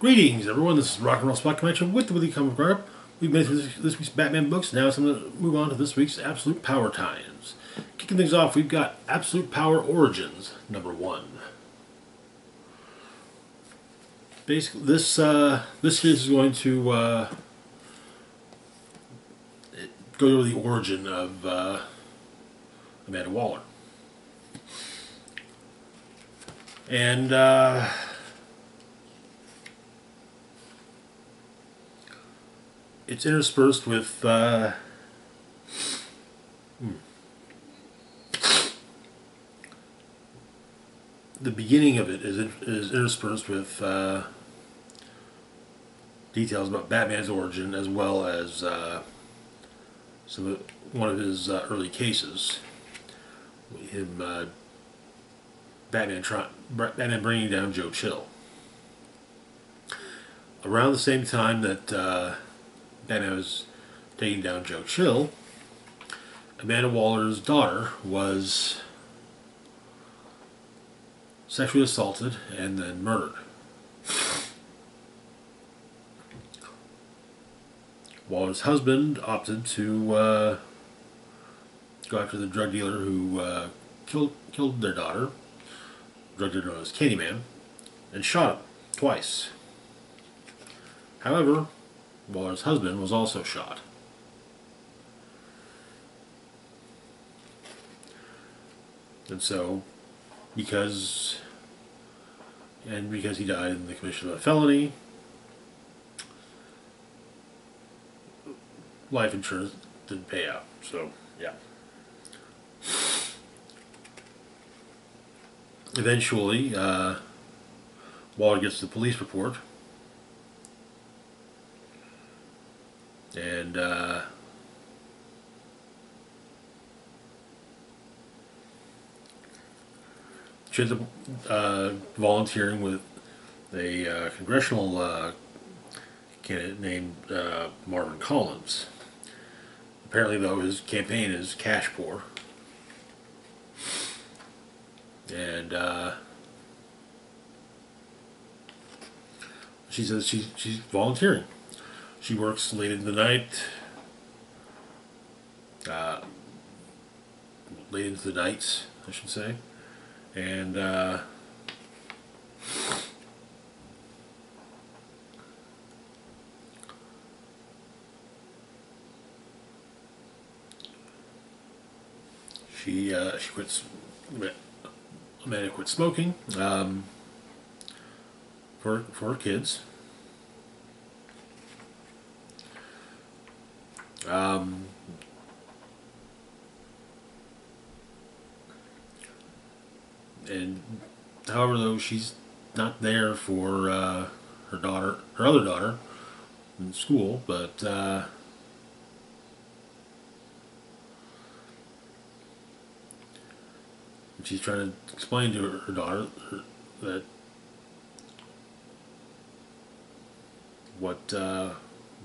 Greetings, everyone. This is Rock and Roll Spot Convention with the Weekly Comic Wrap. We've made through this week's Batman books. Now it's time to move on to this week's Absolute Power Times. Kicking things off, we've got Absolute Power Origins #1. Basically, this series is going to go over the origin of Amanda Waller, and it's interspersed with the beginning of it is interspersed with details about Batman's origin, as well as one of his early cases. Batman bringing down Joe Chill. Around the same time that Batman was taking down Joe Chill, Amanda Waller's daughter was sexually assaulted and then murdered. Waller's husband opted to go after the drug dealer who killed their daughter, drug dealer known as Candyman, and shot him twice. However, Waller's husband was also shot. And so, because he died in the commission of a felony, life insurance didn't pay out. So, yeah. Eventually, Waller gets the police report, and she ends up volunteering with a congressional candidate named Marvin Collins. Apparently, though, his campaign is cash poor, and she says she's volunteering. She works late into the night, late into the nights, I should say, and she quits. Amanda quit smoking for her kids. And however, though, she's not there for her other daughter in school, but she's trying to explain to her daughter that what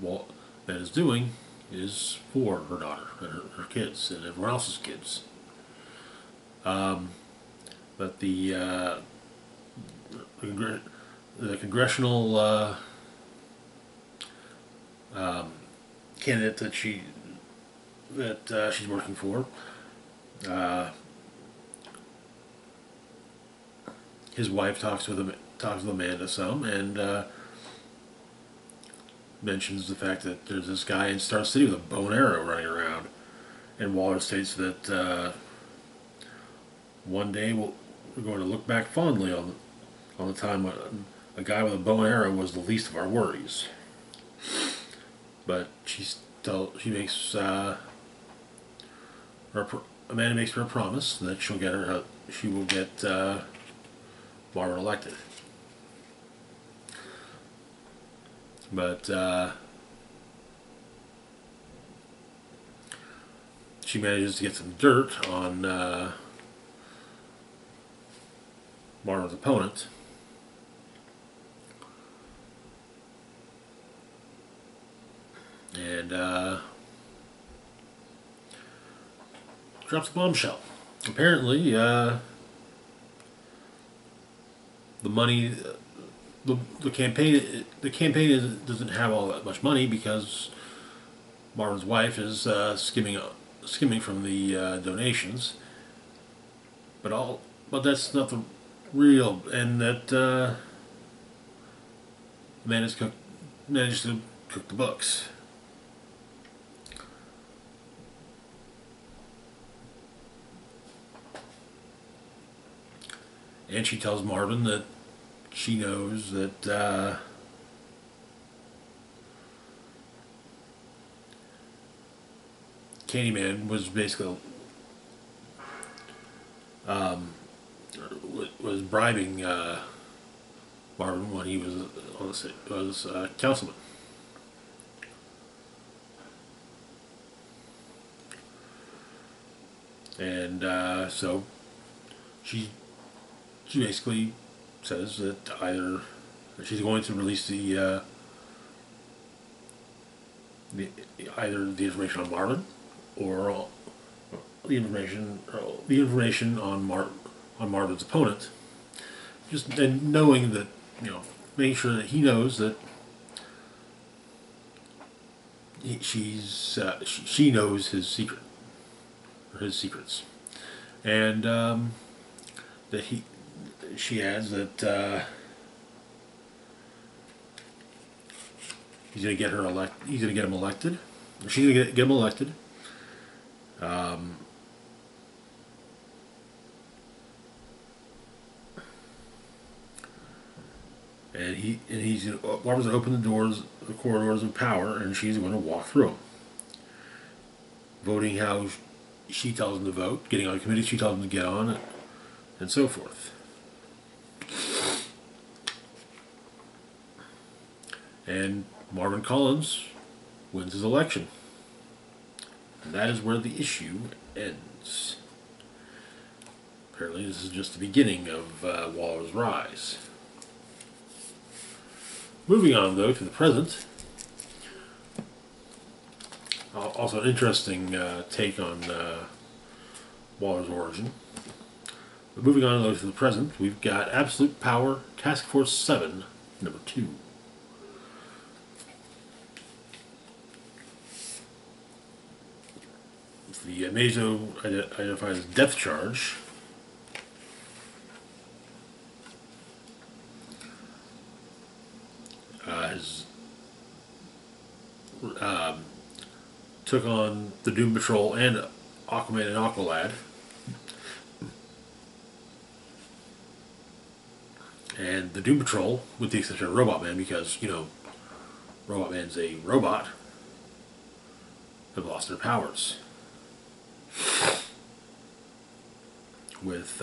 Walt is doing is for her daughter and her kids and everyone else's kids. But the congressional candidate that she's working for, his wife talks with Amanda some, and mentions the fact that there's this guy in Star City with a bow and arrow running around, and Waller states that one day we're going to look back fondly on the time when a guy with a bow and arrow was the least of our worries. But Amanda makes her a promise that she will get Marvin elected. But she manages to get some dirt on Marvin's opponent, and drops a bombshell. Apparently, the money doesn't have all that much money because Marvin's wife is skimming from the donations, but that's not the real, and that man has managed to cook the books. And she tells Marvin that she knows that Candyman was basically was bribing Marvin when he was councilman. And so she basically says that either she's going to release either the information on Marvin or the information on Marvin's opponent. Just and knowing that, making sure that he knows that she knows his secret or his secrets, and that she adds that he's going to get her He's going to get him elected. She's going to get him elected. And Barbara's going to open the corridors of power, and she's going to walk through them, voting how she tells him to vote, getting on committees she tells him to get on, and so forth. And Marvin Collins wins his election. And that is where the issue ends. Apparently this is just the beginning of Waller's rise. Moving on, though, to the present. Also an interesting take on Waller's origin. But moving on, though, to the present, we've got Absolute Power Task Force 7, number 2. The Mazo identified as Depth Charge. Took on the Doom Patrol and Aquaman and Aqualad. And the Doom Patrol, with the exception of Robot Man, because, Robot Man's a robot, have lost their powers. With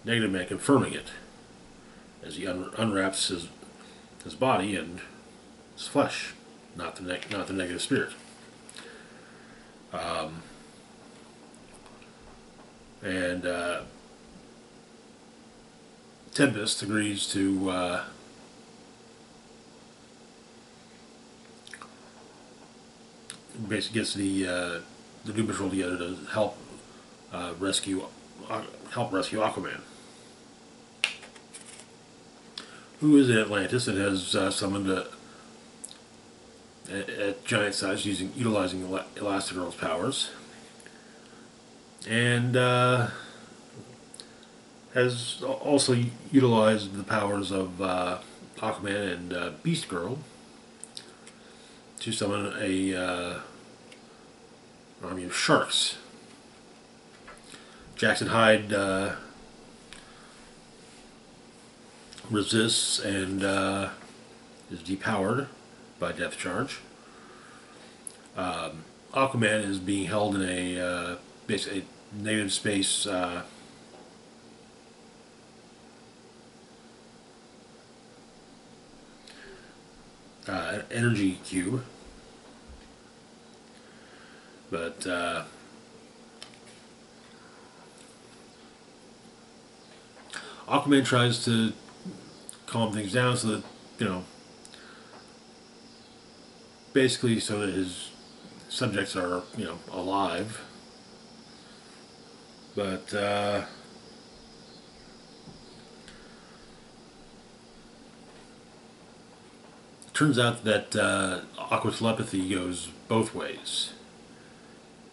Negative Man confirming it as he unwraps his body and his flesh, not the negative spirit. And Tempest agrees to basically gets the Doom Patrol together to help rescue Aquaman, who is in Atlantis and has summoned at giant size utilizing Elastigirl's powers, and has also utilized the powers of Aquaman and Beast Girl to summon a army of sharks. Jackson Hyde resists and is depowered by Depth Charge. Aquaman is being held in a basically negative space energy cube, but Aquaman tries to calm things down so that, basically so that his subjects are, alive. But turns out that aqua telepathy goes both ways,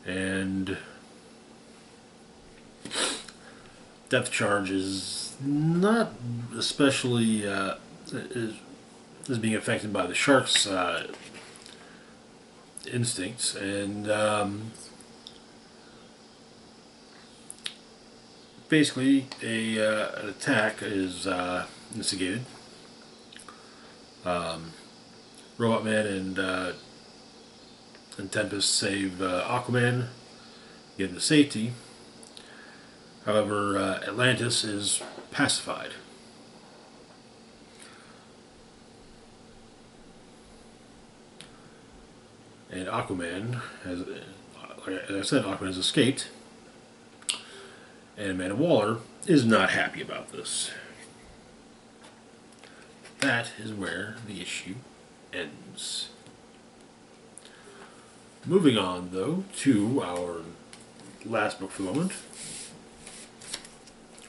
and depth charge is not especially is being affected by the shark's instincts, and basically an attack is instigated. Robot Man and Tempest save Aquaman, get into safety. However, Atlantis is pacified. And Aquaman has, like I said, Aquaman has escaped. And Amanda Waller is not happy about this. That is where the issue ends. Moving on, though, to our last book for the moment.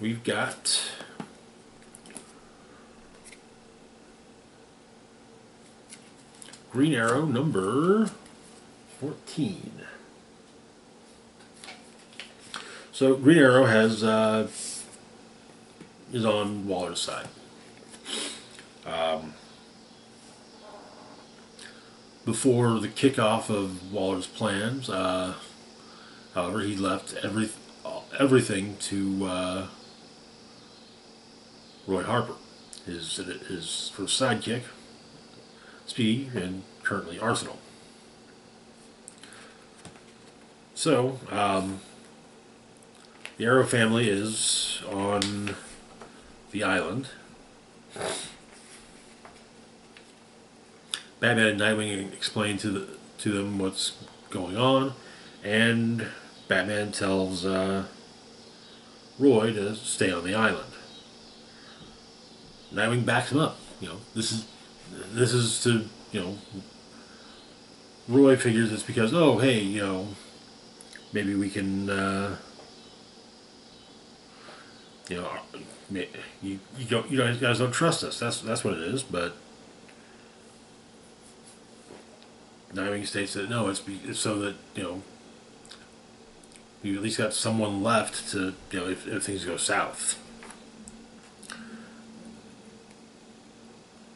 We've got Green Arrow number 14. So Green Arrow has is on Waller's side. Before the kickoff of Waller's plans, however, he left everything to Roy Harper, his first sidekick, Speedy, and currently Arsenal. So, the Arrow family is on the island. Batman and Nightwing explain to them what's going on, and Batman tells Roy to stay on the island. Nightwing backs him up. You know, this is to, you know, Roy figures it's because, oh, hey, you know, maybe we can, you know, you guys don't trust us. That's what it is. But Nightwing states that no, it's so that, you know, you at least got someone left to, you know, if things go south.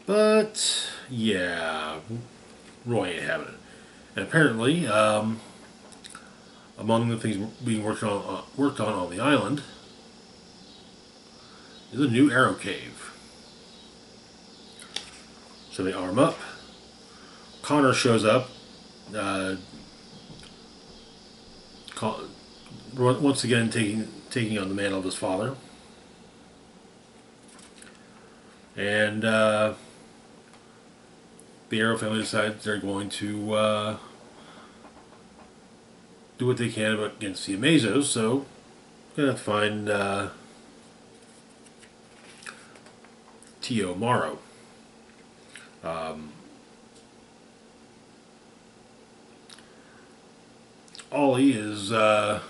But yeah, Roy ain't having it. And apparently, among the things being worked on the island is a new Arrow Cave. So they arm up. Connor shows up, once again taking on the mantle of his father, and the Arrow family decides they're going to do what they can against the Amazos. So they're going to find T.O. Morrow. Ollie gives some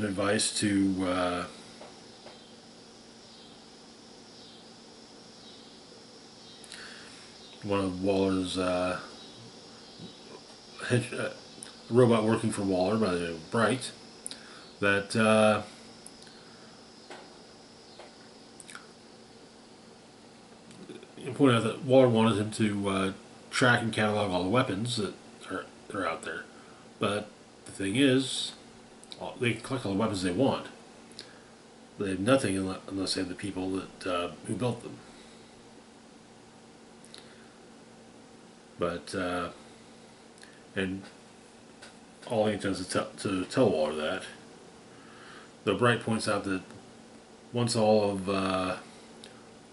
advice to one of Waller's robot working for Waller by the name of Bright, that pointed out that Waller wanted him to track and catalog all the weapons that are out there. But the thing is, they can collect all the weapons they want. They have nothing unless they have the people that who built them. But and all he intends to tell Waller that. Though Bright points out that once all of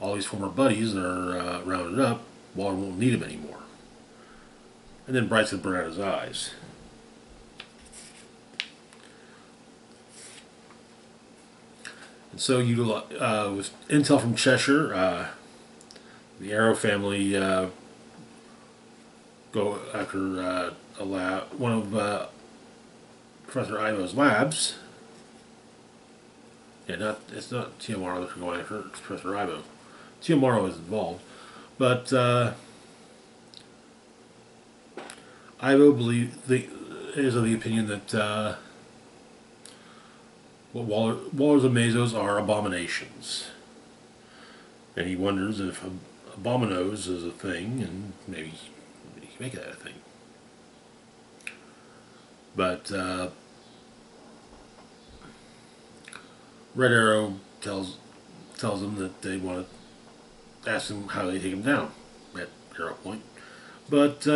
Ollie's former buddies are rounded up, Waller won't need him anymore. And then Bright's going to burn out his eyes. And so, with intel from Cheshire, the Arrow family go after one of Professor Ivo's labs. Yeah, it's not TMR that they're going after, it's Professor Ivo. Teomaro is involved, but Ivo is of the opinion that Waller's Amazos are abominations, and he wonders if abominos is a thing, and maybe he can make that a thing. But Red Arrow tells them that they want to ask him how they take him down at Arrow Point, but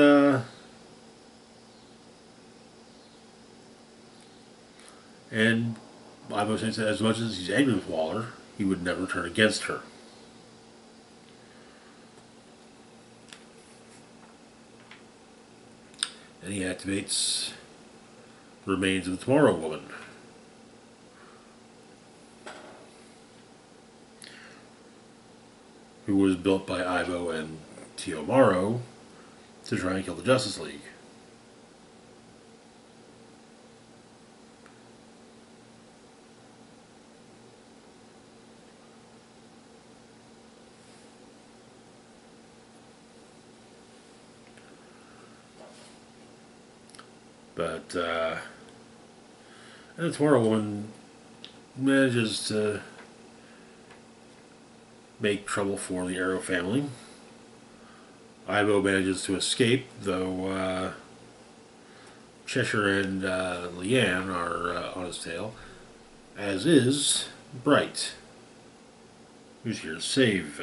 and Ivo says that as much as he's angry with Waller, he would never turn against her. And he activates the remains of the Tomorrow Woman, who was built by Ivo and Teomaro to try and kill the Justice League. But and the Tomorrow Woman manages to make trouble for the Arrow family. Ivo manages to escape, though Cheshire and Leanne are on his tail, as is Bright, who's here to save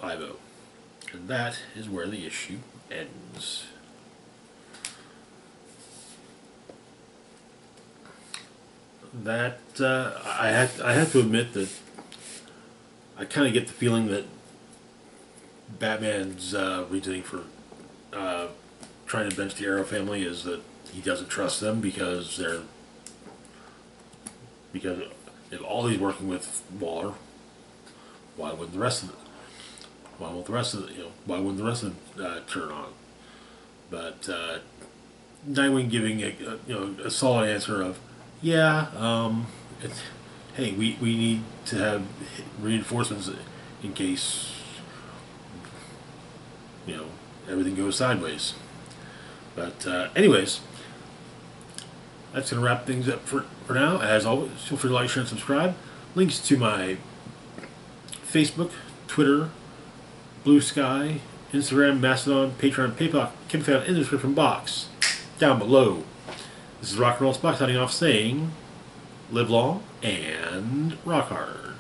Ivo. And that is where the issue ends. That I have to admit that I kind of get the feeling that Batman's reasoning for trying to bench the Arrow family is that he doesn't trust them because if all he's working with Waller, why wouldn't the rest of it? Why won't the rest of the, why wouldn't the rest of them turn on? But Nightwing giving a solid answer of, yeah, hey, we need to have reinforcements in case everything goes sideways. But anyways, that's going to wrap things up for now. As always, feel free to like, share, and subscribe. Links to my Facebook, Twitter, Blue Sky, Instagram, Mastodon, Patreon, PayPal can be found in the description box down below. This is Rock and Roll Spock signing off saying, live long and rock hard.